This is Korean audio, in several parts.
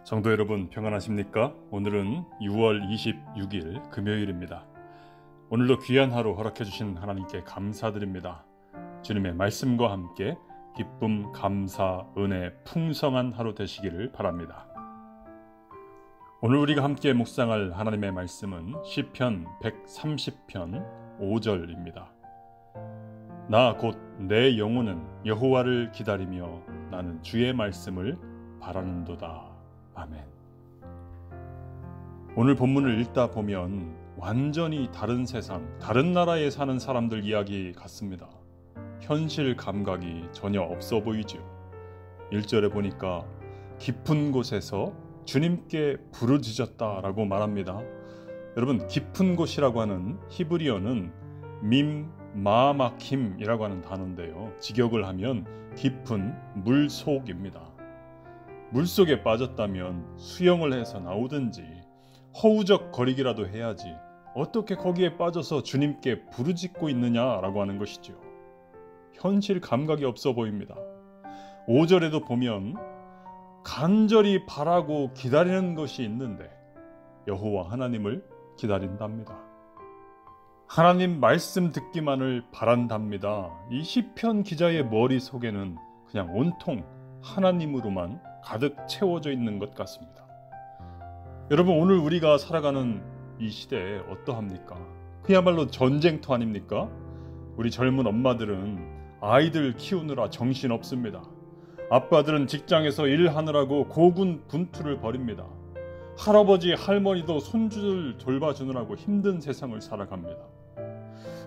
성도 여러분 평안하십니까? 오늘은 6월 26일 금요일입니다. 오늘도 귀한 하루 허락해 주신 하나님께 감사드립니다. 주님의 말씀과 함께 기쁨, 감사, 은혜, 풍성한 하루 되시기를 바랍니다. 오늘 우리가 함께 묵상할 하나님의 말씀은 시편 130편 5절입니다. 나 곧 내 영혼은 여호와를 기다리며 나는 주의 말씀을 바라는도다. 아멘. 오늘 본문을 읽다 보면 완전히 다른 세상, 다른 나라에 사는 사람들 이야기 같습니다. 현실 감각이 전혀 없어 보이죠. 1절에 보니까 깊은 곳에서 주님께 부르짖었다라고 말합니다. 여러분, 깊은 곳이라고 하는 히브리어는 밈마마킴이라고 하는 단어인데요. 직역을 하면 깊은 물속입니다. 물속에 빠졌다면 수영을 해서 나오든지 허우적거리기라도 해야지 어떻게 거기에 빠져서 주님께 부르짖고 있느냐라고 하는 것이죠. 현실 감각이 없어 보입니다. 5절에도 보면 간절히 바라고 기다리는 것이 있는데 여호와 하나님을 기다린답니다. 하나님 말씀 듣기만을 바란답니다. 이 시편 기자의 머릿속에는 그냥 온통 하나님으로만 가득 채워져 있는 것 같습니다. 여러분, 오늘 우리가 살아가는 이 시대에 어떠합니까? 그야말로 전쟁터 아닙니까? 우리 젊은 엄마들은 아이들 키우느라 정신 없습니다. 아빠들은 직장에서 일하느라고 고군분투를 벌입니다. 할아버지, 할머니도 손주들 돌봐주느라고 힘든 세상을 살아갑니다.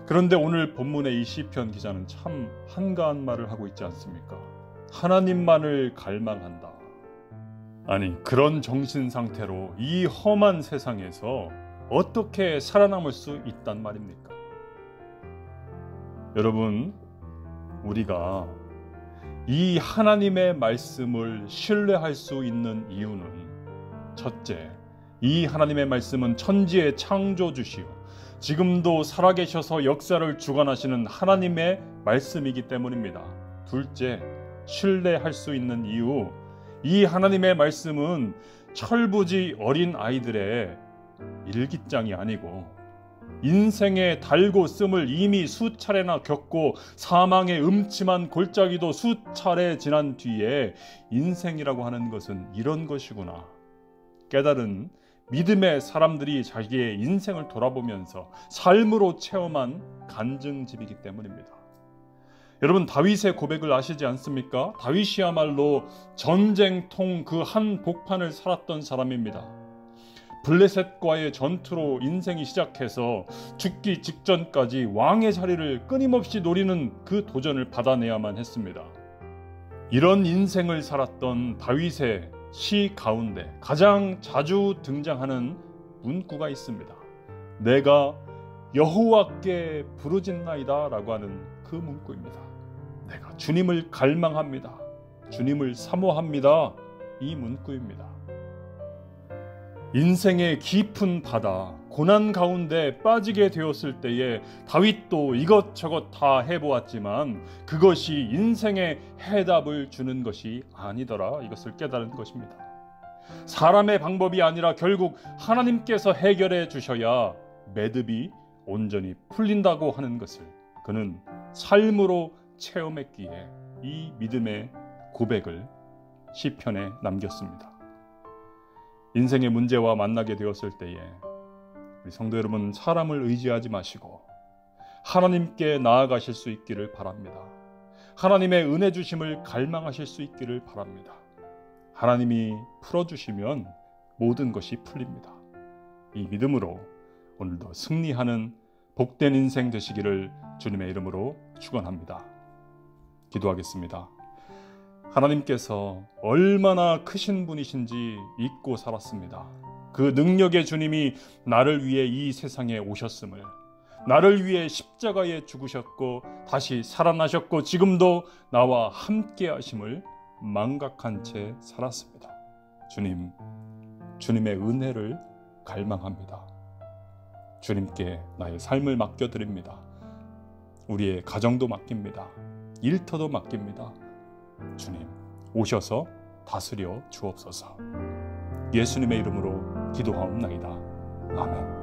그런데 오늘 본문의 이 시편 기자는 참 한가한 말을 하고 있지 않습니까? 하나님만을 갈망한다. 아니, 그런 정신 상태로 이 험한 세상에서 어떻게 살아남을 수 있단 말입니까? 여러분, 우리가 이 하나님의 말씀을 신뢰할 수 있는 이유는 첫째, 이 하나님의 말씀은 천지의 창조주시오 지금도 살아계셔서 역사를 주관하시는 하나님의 말씀이기 때문입니다. 둘째, 신뢰할 수 있는 이유, 이 하나님의 말씀은 철부지 어린 아이들의 일기장이 아니고 인생의 달고 씀을 이미 수차례나 겪고 사망의 음침한 골짜기도 수차례 지난 뒤에 인생이라고 하는 것은 이런 것이구나 깨달은 믿음의 사람들이 자기의 인생을 돌아보면서 삶으로 체험한 간증집이기 때문입니다. 여러분, 다윗의 고백을 아시지 않습니까? 다윗이야말로 전쟁통 그 한 복판을 살았던 사람입니다. 블레셋과의 전투로 인생이 시작해서 죽기 직전까지 왕의 자리를 끊임없이 노리는 그 도전을 받아내야만 했습니다. 이런 인생을 살았던 다윗의 시 가운데 가장 자주 등장하는 문구가 있습니다. 내가 여호와께 부르짖나이다 라고 하는 그 문구입니다. 내가 주님을 갈망합니다. 주님을 사모합니다. 이 문구입니다. 인생의 깊은 바다, 고난 가운데 빠지게 되었을 때에 다윗도 이것저것 다 해보았지만 그것이 인생의 해답을 주는 것이 아니더라. 이것을 깨달은 것입니다. 사람의 방법이 아니라 결국 하나님께서 해결해 주셔야 매듭이 온전히 풀린다고 하는 것을 그는 삶으로 체험했기에 이 믿음의 고백을 시편에 남겼습니다. 인생의 문제와 만나게 되었을 때에 우리 성도 여러분, 사람을 의지하지 마시고 하나님께 나아가실 수 있기를 바랍니다. 하나님의 은혜 주심을 갈망하실 수 있기를 바랍니다. 하나님이 풀어주시면 모든 것이 풀립니다. 이 믿음으로 오늘도 승리하는 복된 인생 되시기를 주님의 이름으로 축원합니다. 기도하겠습니다. 하나님께서 얼마나 크신 분이신지 잊고 살았습니다. 그 능력의 주님이 나를 위해 이 세상에 오셨음을, 나를 위해 십자가에 죽으셨고 다시 살아나셨고 지금도 나와 함께 하심을 망각한 채 살았습니다. 주님, 주님의 은혜를 갈망합니다. 주님께 나의 삶을 맡겨드립니다. 우리의 가정도 맡깁니다. 일터도 맡깁니다. 주님, 오셔서 다스려 주옵소서. 예수님의 이름으로 기도하옵나이다. 아멘.